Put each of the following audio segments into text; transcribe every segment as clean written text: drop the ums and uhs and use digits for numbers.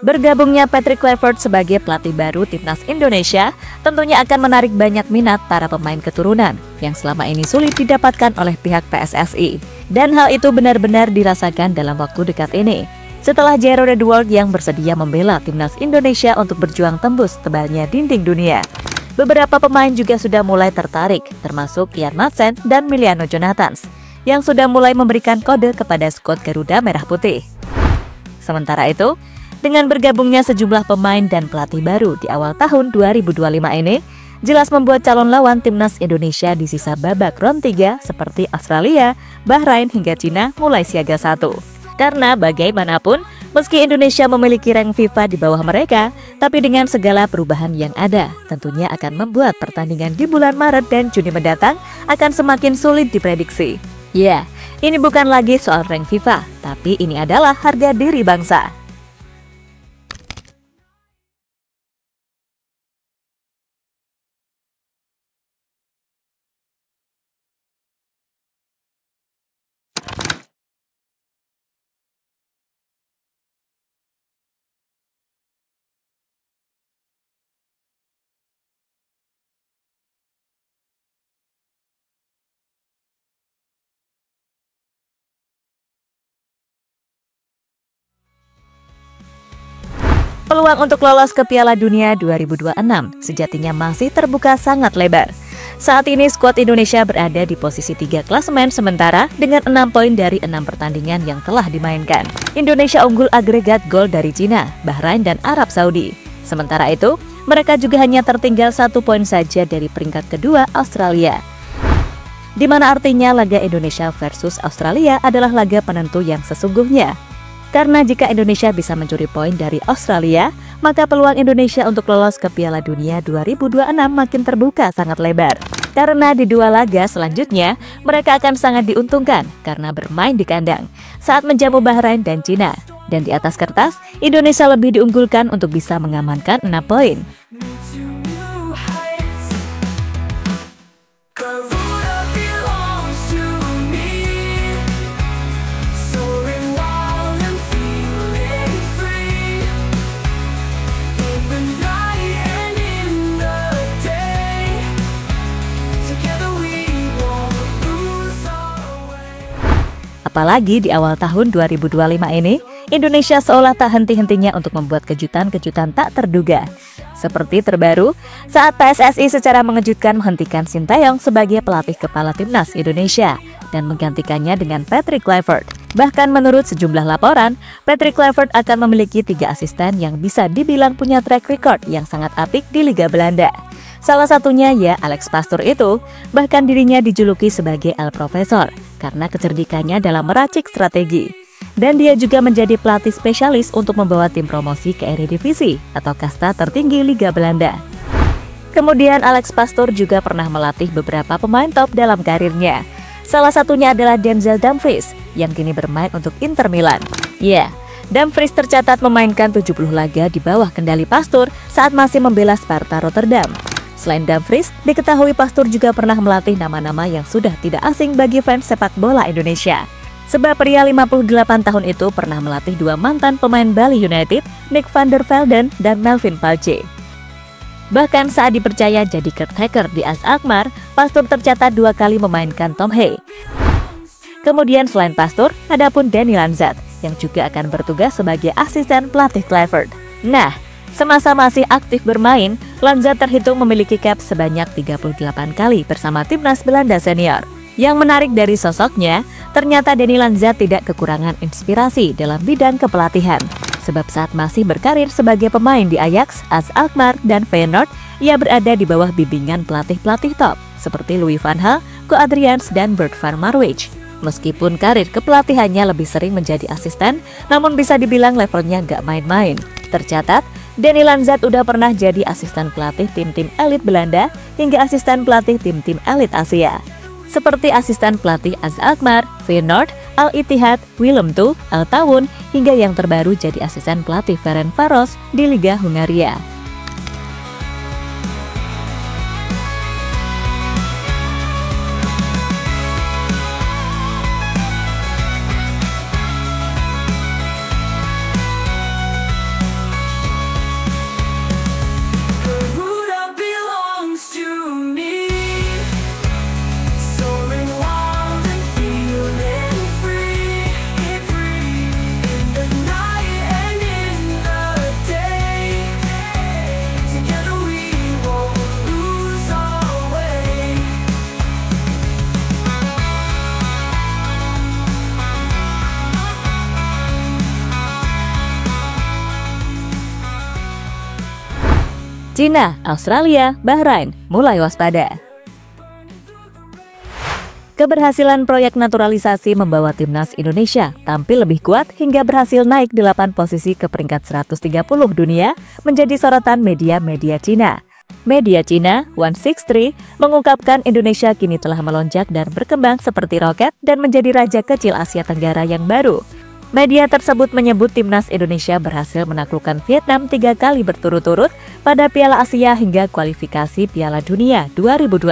Bergabungnya Patrick Kluivert sebagai pelatih baru timnas Indonesia tentunya akan menarik banyak minat para pemain keturunan yang selama ini sulit didapatkan oleh pihak PSSI. Dan hal itu benar-benar dirasakan dalam waktu dekat ini. Setelah Jero Redworld yang bersedia membela timnas Indonesia untuk berjuang tembus tebalnya dinding dunia, beberapa pemain juga sudah mulai tertarik, termasuk Ian Madsen dan Miliano Jonathans, yang sudah mulai memberikan kode kepada skuad Garuda Merah Putih. Sementara itu, dengan bergabungnya sejumlah pemain dan pelatih baru di awal tahun 2025 ini, jelas membuat calon lawan timnas Indonesia di sisa babak round 3 seperti Australia, Bahrain hingga Cina mulai siaga 1. Karena bagaimanapun, meski Indonesia memiliki rank FIFA di bawah mereka, tapi dengan segala perubahan yang ada, tentunya akan membuat pertandingan di bulan Maret dan Juni mendatang akan semakin sulit diprediksi. Ya, ini bukan lagi soal rank FIFA, tapi ini adalah harga diri bangsa. Peluang untuk lolos ke Piala Dunia 2026 sejatinya masih terbuka sangat lebar. Saat ini skuad Indonesia berada di posisi 3 klasemen sementara dengan 6 poin dari 6 pertandingan yang telah dimainkan. Indonesia unggul agregat gol dari Cina, Bahrain dan Arab Saudi. Sementara itu, mereka juga hanya tertinggal 1 poin saja dari peringkat kedua Australia. Di mana artinya laga Indonesia versus Australia adalah laga penentu yang sesungguhnya. Karena jika Indonesia bisa mencuri poin dari Australia, maka peluang Indonesia untuk lolos ke Piala Dunia 2026 makin terbuka sangat lebar. Karena di 2 laga selanjutnya, mereka akan sangat diuntungkan karena bermain di kandang saat menjamu Bahrain dan Cina. Dan di atas kertas, Indonesia lebih diunggulkan untuk bisa mengamankan 6 poin. Apalagi di awal tahun 2025 ini, Indonesia seolah tak henti-hentinya untuk membuat kejutan-kejutan tak terduga. Seperti terbaru, saat PSSI secara mengejutkan menghentikan Sintayong sebagai pelatih kepala timnas Indonesia dan menggantikannya dengan Patrick Kluivert. Bahkan menurut sejumlah laporan, Patrick Kluivert akan memiliki 3 asisten yang bisa dibilang punya track record yang sangat apik di Liga Belanda. Salah satunya ya Alex Pastoor itu, bahkan dirinya dijuluki sebagai El Profesor karena kecerdikannya dalam meracik strategi. Dan dia juga menjadi pelatih spesialis untuk membawa tim promosi ke Eredivisie atau kasta tertinggi Liga Belanda. Kemudian Alex Pastoor juga pernah melatih beberapa pemain top dalam karirnya. Salah satunya adalah Denzel Dumfries yang kini bermain untuk Inter Milan. Ya, Dumfries tercatat memainkan 70 laga di bawah kendali Pastoor saat masih membela Sparta Rotterdam. Selain Dumfries, diketahui Pastoor juga pernah melatih nama-nama yang sudah tidak asing bagi fans sepak bola Indonesia. Sebab pria 58 tahun itu pernah melatih 2 mantan pemain Bali United, Nick van der Velden dan Melvin Palce. Bahkan saat dipercaya jadi caretaker di AS Alkmaar, Pastoor tercatat 2 kali memainkan Tom Hay. Kemudian selain Pastoor, ada pun Danny Lanzat yang juga akan bertugas sebagai asisten pelatih Kluivert. Nah, semasa masih aktif bermain, Lanzat terhitung memiliki cap sebanyak 38 kali bersama timnas Belanda senior. Yang menarik dari sosoknya, ternyata Danny Lanzat tidak kekurangan inspirasi dalam bidang kepelatihan. Sebab saat masih berkarir sebagai pemain di Ajax, AS Alkmaar, dan Feyenoord, ia berada di bawah bimbingan pelatih-pelatih top seperti Louis van Gaal, Ko Adriaans, dan Bert van Marwijk. Meskipun karir kepelatihannya lebih sering menjadi asisten, namun bisa dibilang levelnya nggak main-main. Tercatat, Danny Lanzat udah pernah jadi asisten pelatih tim-tim elit Belanda hingga asisten pelatih tim-tim elit Asia. Seperti asisten pelatih AS Alkmaar, Feyenoord, Al Ittihad, Willem II, Al Tawun, hingga yang terbaru jadi asisten pelatih Ferencváros di Liga Hungaria. Cina, Australia, Bahrain mulai waspada. Keberhasilan proyek naturalisasi membawa timnas Indonesia tampil lebih kuat hingga berhasil naik 8 posisi ke peringkat 130 dunia menjadi sorotan media-media Cina. Media Cina 163 mengungkapkan Indonesia kini telah melonjak dan berkembang seperti roket dan menjadi raja kecil Asia Tenggara yang baru. Media tersebut menyebut timnas Indonesia berhasil menaklukkan Vietnam 3 kali berturut-turut pada Piala Asia hingga kualifikasi Piala Dunia 2026.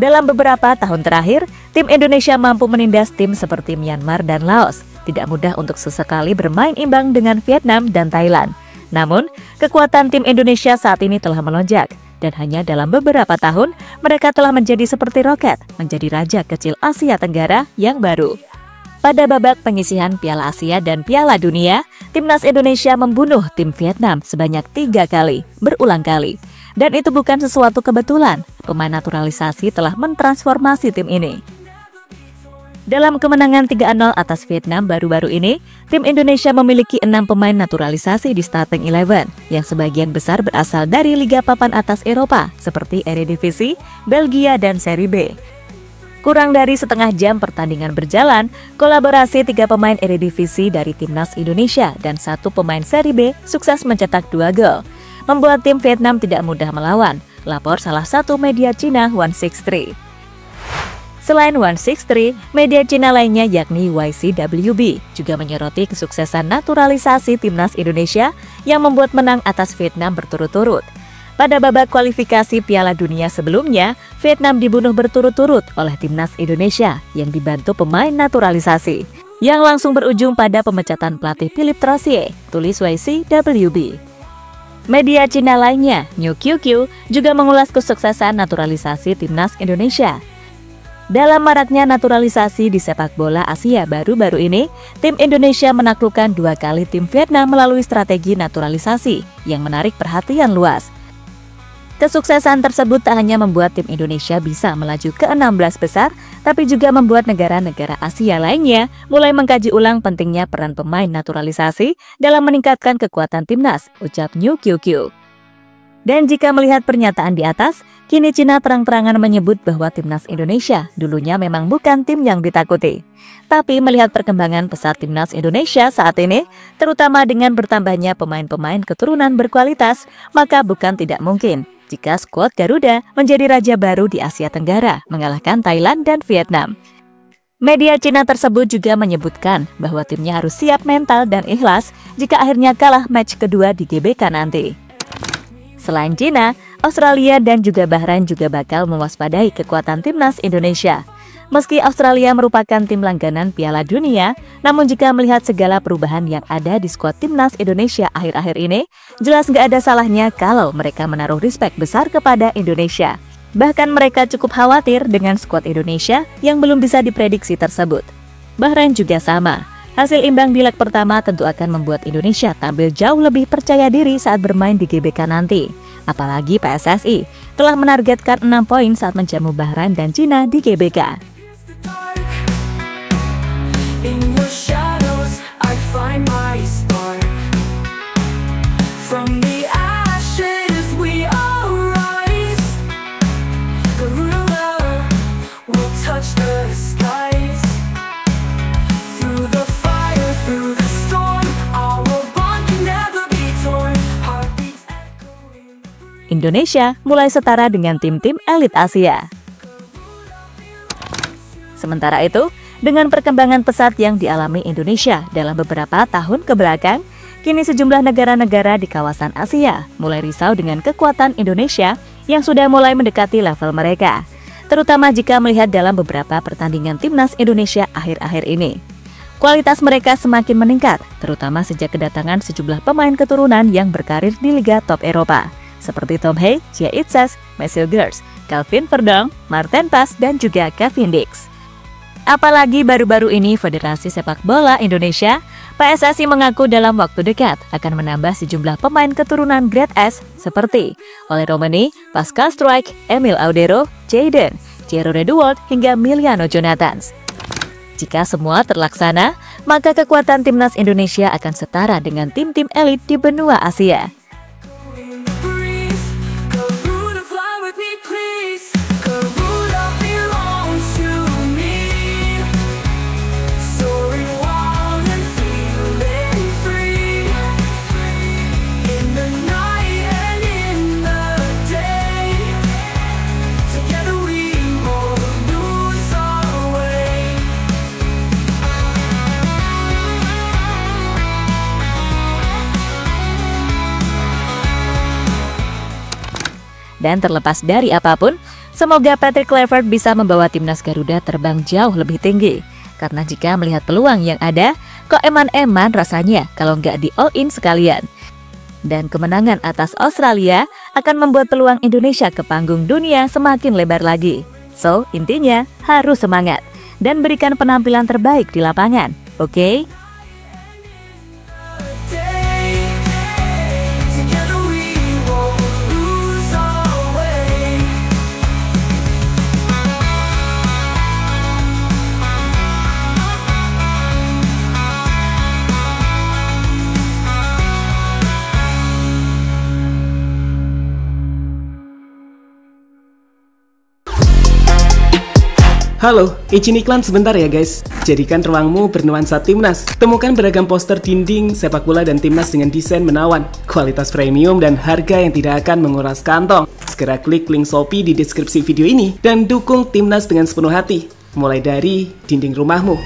Dalam beberapa tahun terakhir, tim Indonesia mampu menindas tim seperti Myanmar dan Laos. Tidak mudah untuk sesekali bermain imbang dengan Vietnam dan Thailand. Namun, kekuatan tim Indonesia saat ini telah melonjak. Dan hanya dalam beberapa tahun, mereka telah menjadi seperti roket, menjadi raja kecil Asia Tenggara yang baru. Pada babak penyisihan Piala Asia dan Piala Dunia, timnas Indonesia membunuh tim Vietnam sebanyak 3 kali, berulang kali. Dan itu bukan sesuatu kebetulan, pemain naturalisasi telah mentransformasi tim ini. Dalam kemenangan 3-0 atas Vietnam baru-baru ini, tim Indonesia memiliki 6 pemain naturalisasi di starting 11, yang sebagian besar berasal dari Liga Papan Atas Eropa, seperti Eredivisie, Belgia, dan Serie B. Kurang dari setengah jam pertandingan berjalan, kolaborasi 3 pemain Eredivisie dari timnas Indonesia dan 1 pemain Serie B sukses mencetak 2 gol. Membuat tim Vietnam tidak mudah melawan, lapor salah satu media Cina 163. Selain 163, media Cina lainnya yakni YCWB juga menyoroti kesuksesan naturalisasi timnas Indonesia yang membuat menang atas Vietnam berturut-turut. Pada babak kualifikasi Piala Dunia sebelumnya, Vietnam dibunuh berturut-turut oleh timnas Indonesia yang dibantu pemain naturalisasi, yang langsung berujung pada pemecatan pelatih Philippe Troussier, tulis YCWB. Media Cina lainnya, New QQ, juga mengulas kesuksesan naturalisasi timnas Indonesia. Dalam maraknya naturalisasi di sepak bola Asia baru-baru ini, tim Indonesia menaklukkan 2 kali tim Vietnam melalui strategi naturalisasi yang menarik perhatian luas. Kesuksesan tersebut tak hanya membuat tim Indonesia bisa melaju ke 16 besar, tapi juga membuat negara-negara Asia lainnya mulai mengkaji ulang pentingnya peran pemain naturalisasi dalam meningkatkan kekuatan timnas, ucap New QQ. Dan jika melihat pernyataan di atas, kini Cina terang-terangan menyebut bahwa timnas Indonesia dulunya memang bukan tim yang ditakuti. Tapi melihat perkembangan pesat timnas Indonesia saat ini, terutama dengan bertambahnya pemain-pemain keturunan berkualitas, maka bukan tidak mungkin jika skuad Garuda menjadi raja baru di Asia Tenggara, mengalahkan Thailand dan Vietnam. Media Cina tersebut juga menyebutkan bahwa timnya harus siap mental dan ikhlas jika akhirnya kalah match kedua di GBK nanti. Selain Cina, Australia dan juga Bahrain juga bakal mewaspadai kekuatan timnas Indonesia. Meski Australia merupakan tim langganan Piala Dunia, namun jika melihat segala perubahan yang ada di skuad timnas Indonesia akhir-akhir ini, jelas nggak ada salahnya kalau mereka menaruh respek besar kepada Indonesia. Bahkan mereka cukup khawatir dengan skuad Indonesia yang belum bisa diprediksi tersebut. Bahrain juga sama. Hasil imbang di leg pertama tentu akan membuat Indonesia tampil jauh lebih percaya diri saat bermain di GBK nanti. Apalagi PSSI telah menargetkan 6 poin saat menjamu Bahrain dan Cina di GBK. In your shadows, I find my spark. From the ashes we all rise. Garuda will touch the skies. Through the fire, through the storm, our bond can never be torn. Heartbeats echoing. Indonesia mulai setara dengan tim-tim elit Asia. Sementara itu, dengan perkembangan pesat yang dialami Indonesia dalam beberapa tahun kebelakang, kini sejumlah negara-negara di kawasan Asia mulai risau dengan kekuatan Indonesia yang sudah mulai mendekati level mereka, terutama jika melihat dalam beberapa pertandingan timnas Indonesia akhir-akhir ini. Kualitas mereka semakin meningkat, terutama sejak kedatangan sejumlah pemain keturunan yang berkarir di Liga Top Eropa, seperti Tom Hea, Chia Itzes, Marcel Gers, Calvin Verdong, Marten Pas, dan juga Kevin Dix. Apalagi baru-baru ini Federasi Sepak Bola Indonesia, PSSI mengaku dalam waktu dekat akan menambah sejumlah pemain keturunan grade S seperti Ole Romani, Pascal Struijk, Emil Audero, Jayden, Jero Reduwold, hingga Miliano Jonathans. Jika semua terlaksana, maka kekuatan timnas Indonesia akan setara dengan tim-tim elit di benua Asia. Dan terlepas dari apapun, semoga Patrick Kluivert bisa membawa timnas Garuda terbang jauh lebih tinggi. Karena jika melihat peluang yang ada, kok eman-eman rasanya kalau nggak di all-in sekalian. Dan kemenangan atas Australia akan membuat peluang Indonesia ke panggung dunia semakin lebar lagi. So, intinya harus semangat dan berikan penampilan terbaik di lapangan, oke? Halo, izin iklan sebentar ya guys. Jadikan ruangmu bernuansa timnas. Temukan beragam poster dinding, sepak bola dan timnas dengan desain menawan, kualitas premium dan harga yang tidak akan menguras kantong. Segera klik link Shopee di deskripsi video ini dan dukung timnas dengan sepenuh hati. Mulai dari dinding rumahmu.